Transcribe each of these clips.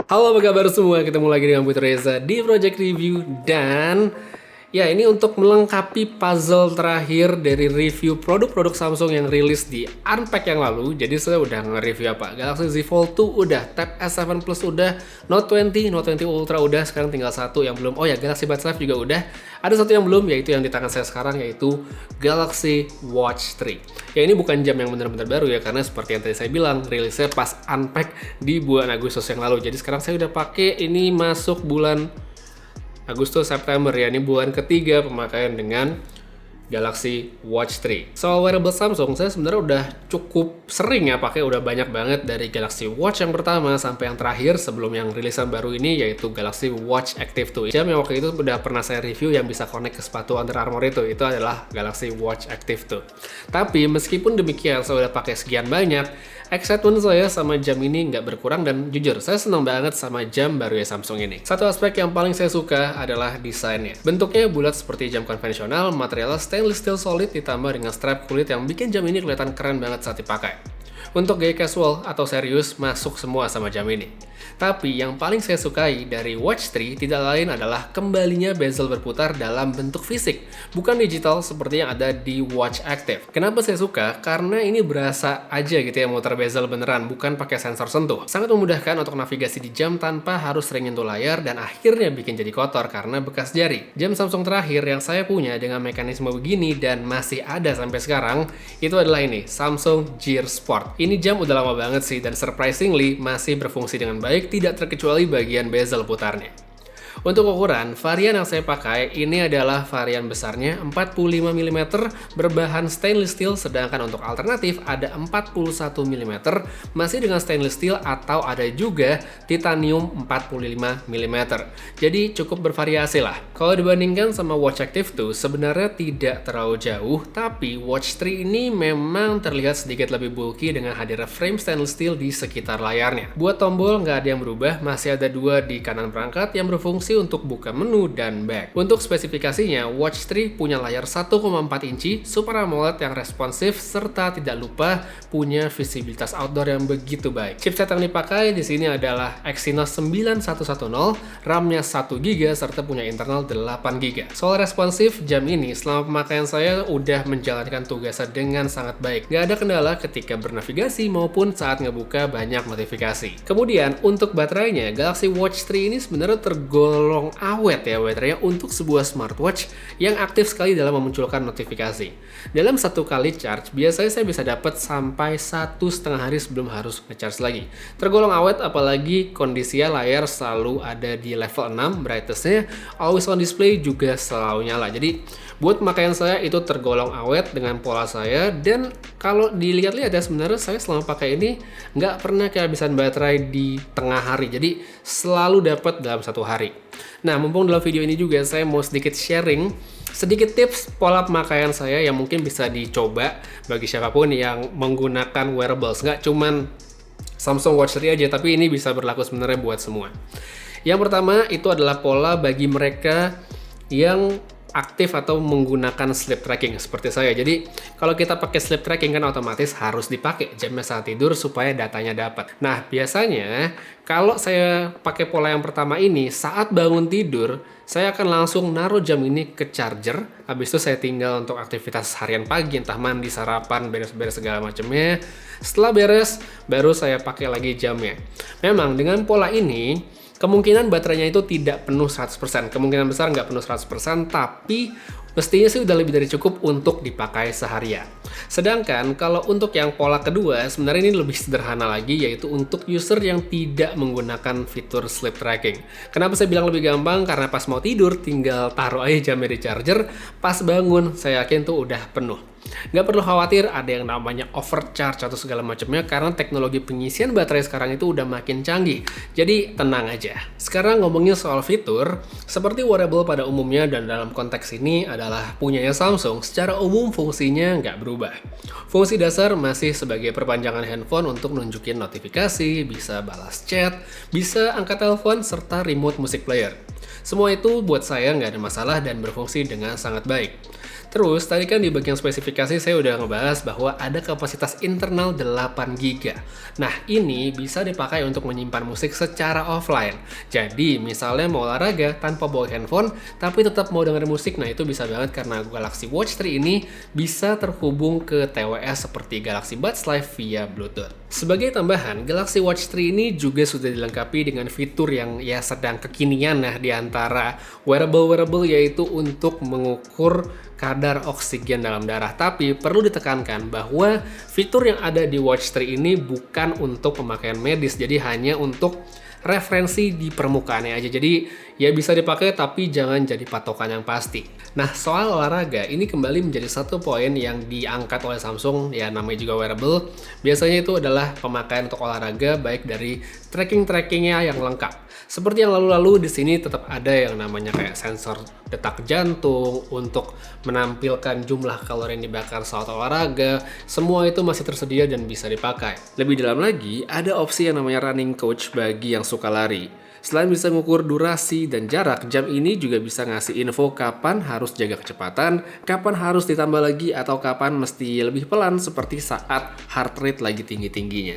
Halo, apa kabar semua? Ketemu lagi dengan Putra Reza di Project Review. Dan ya, ini untuk melengkapi puzzle terakhir dari review produk-produk Samsung yang rilis di Unpack yang lalu. Jadi saya udah nge-review apa? Galaxy Z Fold 2 udah, Tab S7 Plus udah, Note 20, Note 20 Ultra udah. Sekarang tinggal satu yang belum. Oh ya, Galaxy Buds Live juga udah. Ada satu yang belum, yaitu yang di tangan saya sekarang, yaitu Galaxy Watch 3. Ya, ini bukan jam yang benar-benar baru ya, karena seperti yang tadi saya bilang, rilisnya pas Unpack di bulan Agustus yang lalu. Jadi sekarang saya udah pakai, ini masuk bulan Agustus September ya, ini bulan ketiga pemakaian dengan Galaxy Watch 3. Soal wearable Samsung, saya sebenarnya udah cukup sering ya pakai, udah banyak banget dari Galaxy Watch yang pertama sampai yang terakhir sebelum yang rilisan baru ini, yaitu Galaxy Watch Active 2. Jam yang waktu itu udah pernah saya review yang bisa connect ke sepatu Under Armour itu adalah Galaxy Watch Active 2. Tapi meskipun demikian, saya udah pakai sekian banyak, excitement saya sama jam ini nggak berkurang, dan jujur, saya senang banget sama jam baru ya Samsung ini. Satu aspek yang paling saya suka adalah desainnya. Bentuknya bulat seperti jam konvensional, materialnya stainless steel solid ditambah dengan strap kulit yang bikin jam ini kelihatan keren banget saat dipakai. Untuk gaya casual atau serius, masuk semua sama jam ini. Tapi yang paling saya sukai dari Watch 3 tidak lain adalah kembalinya bezel berputar dalam bentuk fisik, bukan digital seperti yang ada di Watch Active. Kenapa saya suka? Karena ini berasa aja gitu ya muter bezel beneran, bukan pakai sensor sentuh. Sangat memudahkan untuk navigasi di jam tanpa harus sering nyentuh layar dan akhirnya bikin jadi kotor karena bekas jari. Jam Samsung terakhir yang saya punya dengan mekanisme begini dan masih ada sampai sekarang, itu adalah ini, Samsung Gear Sport. Ini jam udah lama banget sih, dan surprisingly masih berfungsi dengan baik, tidak terkecuali bagian bezel putarnya. Untuk ukuran, varian yang saya pakai ini adalah varian besarnya 45 mm berbahan stainless steel, sedangkan untuk alternatif ada 41 mm masih dengan stainless steel, atau ada juga titanium 45 mm. Jadi cukup bervariasi lah. Kalau dibandingkan sama Watch Active 2 sebenarnya tidak terlalu jauh, tapi Watch 3 ini memang terlihat sedikit lebih bulky dengan hadirnya frame stainless steel di sekitar layarnya. Buat tombol nggak ada yang berubah, masih ada dua di kanan perangkat yang berfungsi untuk buka menu dan back. Untuk spesifikasinya, Watch 3 punya layar 1,4 inci, Super AMOLED yang responsif, serta tidak lupa punya visibilitas outdoor yang begitu baik. Chipset yang dipakai di sini adalah Exynos 9110, RAM-nya 1GB, serta punya internal 8GB. Soal responsif, jam ini selama pemakaian saya udah menjalankan tugasnya dengan sangat baik. Gak ada kendala ketika bernavigasi maupun saat ngebuka banyak notifikasi. Kemudian, untuk baterainya, Galaxy Watch 3 ini sebenarnya tergolong awet ya baterainya untuk sebuah smartwatch yang aktif sekali dalam memunculkan notifikasi. Dalam satu kali charge, biasanya saya bisa dapat sampai 1,5 hari sebelum harus ngecharge lagi. Tergolong awet, apalagi kondisinya layar selalu ada di level 6, brightness-nya always on display juga selalu nyala. Jadi buat pemakaian saya itu tergolong awet dengan pola saya, dan kalau dilihat-lihat ya sebenarnya saya selama pakai ini nggak pernah kehabisan baterai di tengah hari, jadi selalu dapat dalam satu hari. Nah, mumpung dalam video ini juga saya mau sedikit sharing sedikit tips pola pemakaian saya yang mungkin bisa dicoba bagi siapapun yang menggunakan wearables. Nggak cuman Samsung Watch 3 aja, tapi ini bisa berlaku sebenarnya buat semua. Yang pertama itu adalah pola bagi mereka yang aktif atau menggunakan sleep tracking seperti saya. Jadi kalau kita pakai sleep tracking kan otomatis harus dipakai jamnya saat tidur supaya datanya dapat. Nah, biasanya kalau saya pakai pola yang pertama ini, saat bangun tidur saya akan langsung naruh jam ini ke charger. Habis itu saya tinggal untuk aktivitas harian pagi, entah mandi, sarapan, beres-beres segala macamnya. Setelah beres baru saya pakai lagi jamnya. Memang dengan pola ini kemungkinan baterainya itu tidak penuh 100%, kemungkinan besar nggak penuh 100%, tapi mestinya sih udah lebih dari cukup untuk dipakai seharian. Sedangkan kalau untuk yang pola kedua, sebenarnya ini lebih sederhana lagi, yaitu untuk user yang tidak menggunakan fitur sleep tracking. Kenapa saya bilang lebih gampang? Karena pas mau tidur tinggal taruh aja jamnya di charger, pas bangun saya yakin tuh udah penuh. Nggak perlu khawatir ada yang namanya overcharge atau segala macamnya, karena teknologi pengisian baterai sekarang itu udah makin canggih. Jadi tenang aja. Sekarang ngomongin soal fitur, seperti wearable pada umumnya dan dalam konteks ini adalah punyanya Samsung, secara umum fungsinya nggak berubah. Fungsi dasar masih sebagai perpanjangan handphone untuk nunjukin notifikasi, bisa balas chat, bisa angkat telepon, serta remote music player. Semua itu buat saya nggak ada masalah dan berfungsi dengan sangat baik. Terus tadi kan di bagian spesifikasi saya udah ngebahas bahwa ada kapasitas internal 8 GB. Nah, ini bisa dipakai untuk menyimpan musik secara offline. Jadi, misalnya mau olahraga tanpa bawa handphone, tapi tetap mau dengerin musik, nah itu bisa banget karena Galaxy Watch 3 ini bisa terhubung ke TWS seperti Galaxy Buds Live via Bluetooth. Sebagai tambahan, Galaxy Watch 3 ini juga sudah dilengkapi dengan fitur yang ya sedang kekinian di antara wearable yaitu untuk mengukur kadar oksigen dalam darah. Tapi perlu ditekankan bahwa fitur yang ada di Watch 3 ini bukan untuk pemakaian medis, jadi hanya untuk referensi di permukaannya aja. Jadi ya bisa dipakai tapi jangan jadi patokan yang pasti. Nah, soal olahraga ini kembali menjadi satu poin yang diangkat oleh Samsung, ya namanya juga wearable. Biasanya itu adalah pemakaian untuk olahraga baik dari tracking-trackingnya yang lengkap. Seperti yang lalu-lalu di sini tetap ada yang namanya kayak sensor detak jantung untuk menampilkan jumlah kalori yang dibakar saat olahraga. Semua itu masih tersedia dan bisa dipakai. Lebih dalam lagi, ada opsi yang namanya running coach bagi yang suka lari. Selain bisa mengukur durasi dan jarak, jam ini juga bisa ngasih info kapan harus jaga kecepatan, kapan harus ditambah lagi, atau kapan mesti lebih pelan seperti saat heart rate lagi tinggi-tingginya.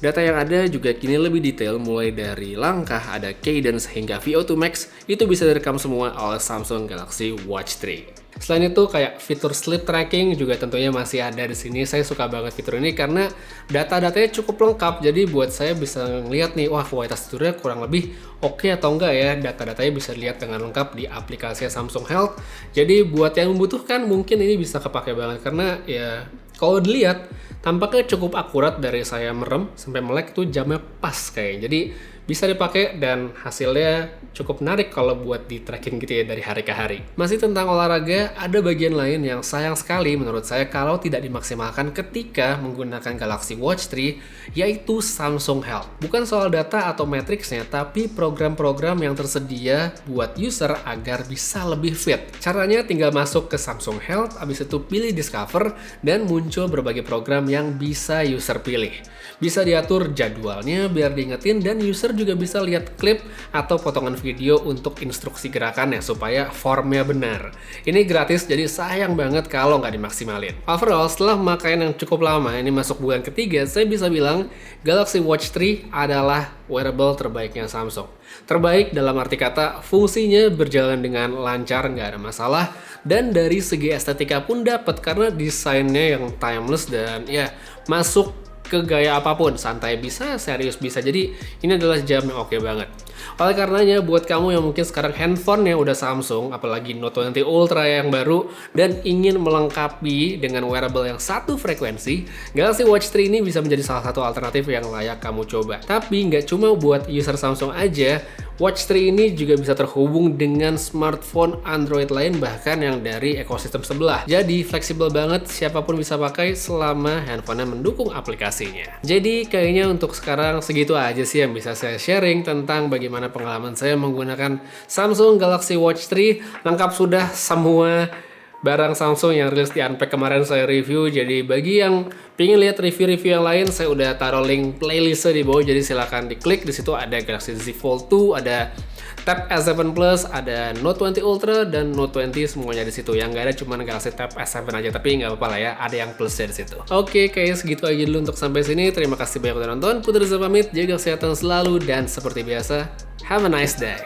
Data yang ada juga kini lebih detail, mulai dari langkah, ada cadence, hingga VO2 max, itu bisa direkam semua oleh Samsung Galaxy Watch 3. Selain itu kayak fitur sleep tracking juga tentunya masih ada di sini. Saya suka banget fitur ini karena data-datanya cukup lengkap. Jadi buat saya bisa ngeliat nih, wah kualitas tidurnya kurang lebih oke atau enggak ya. Data-datanya bisa dilihat dengan lengkap di aplikasi Samsung Health. Jadi buat yang membutuhkan mungkin ini bisa kepake banget karena ya kalau dilihat tampaknya cukup akurat dari saya merem sampai melek itu jamnya pas kayaknya. Jadi bisa dipakai dan hasilnya cukup menarik kalau buat di tracking gitu ya dari hari ke hari. Masih tentang olahraga, ada bagian lain yang sayang sekali menurut saya kalau tidak dimaksimalkan ketika menggunakan Galaxy Watch 3, yaitu Samsung Health. Bukan soal data atau matriksnya, tapi program-program yang tersedia buat user agar bisa lebih fit. Caranya tinggal masuk ke Samsung Health, habis itu pilih Discover, dan muncul berbagai program yang bisa user pilih. Bisa diatur jadwalnya biar diingetin, dan user juga bisa lihat klip atau potongan video untuk instruksi gerakannya supaya formnya benar. Ini gratis, jadi sayang banget kalau nggak dimaksimalin. Overall, setelah pemakaian yang cukup lama, ini masuk bulan ketiga, saya bisa bilang Galaxy Watch 3 adalah wearable terbaiknya Samsung. Terbaik dalam arti kata fungsinya berjalan dengan lancar, nggak ada masalah, dan dari segi estetika pun dapat karena desainnya yang timeless dan ya masuk ke gaya apapun, santai bisa, serius bisa. Jadi ini adalah jam yang oke banget. Oleh karenanya buat kamu yang mungkin sekarang handphone-nya udah Samsung, apalagi Note 20 Ultra yang baru dan ingin melengkapi dengan wearable yang satu frekuensi, Galaxy Watch 3 ini bisa menjadi salah satu alternatif yang layak kamu coba. Tapi nggak cuma buat user Samsung aja, Watch 3 ini juga bisa terhubung dengan smartphone Android lain bahkan yang dari ekosistem sebelah. Jadi fleksibel banget, siapapun bisa pakai selama handphonenya mendukung aplikasinya. Jadi kayaknya untuk sekarang segitu aja sih yang bisa saya sharing tentang bagaimana pengalaman saya menggunakan Samsung Galaxy Watch 3. Lengkap sudah semua barang Samsung yang rilis di Unpack kemarin saya review. Jadi bagi yang pengen lihat review-review yang lain, saya udah taruh link playlistnya di bawah. Jadi silahkan diklik. Di situ ada Galaxy Z Fold 2, ada Tab S7 Plus, ada Note 20 Ultra dan Note 20, semuanya di situ. Yang nggak ada cuma Galaxy Tab S7 aja, tapi nggak apa-apa lah ya, ada yang plusnya di situ. Oke, kayaknya segitu aja dulu untuk sampai sini. Terima kasih banyak udah nonton. Putri Reza pamit, jaga kesehatan selalu dan seperti biasa, have a nice day.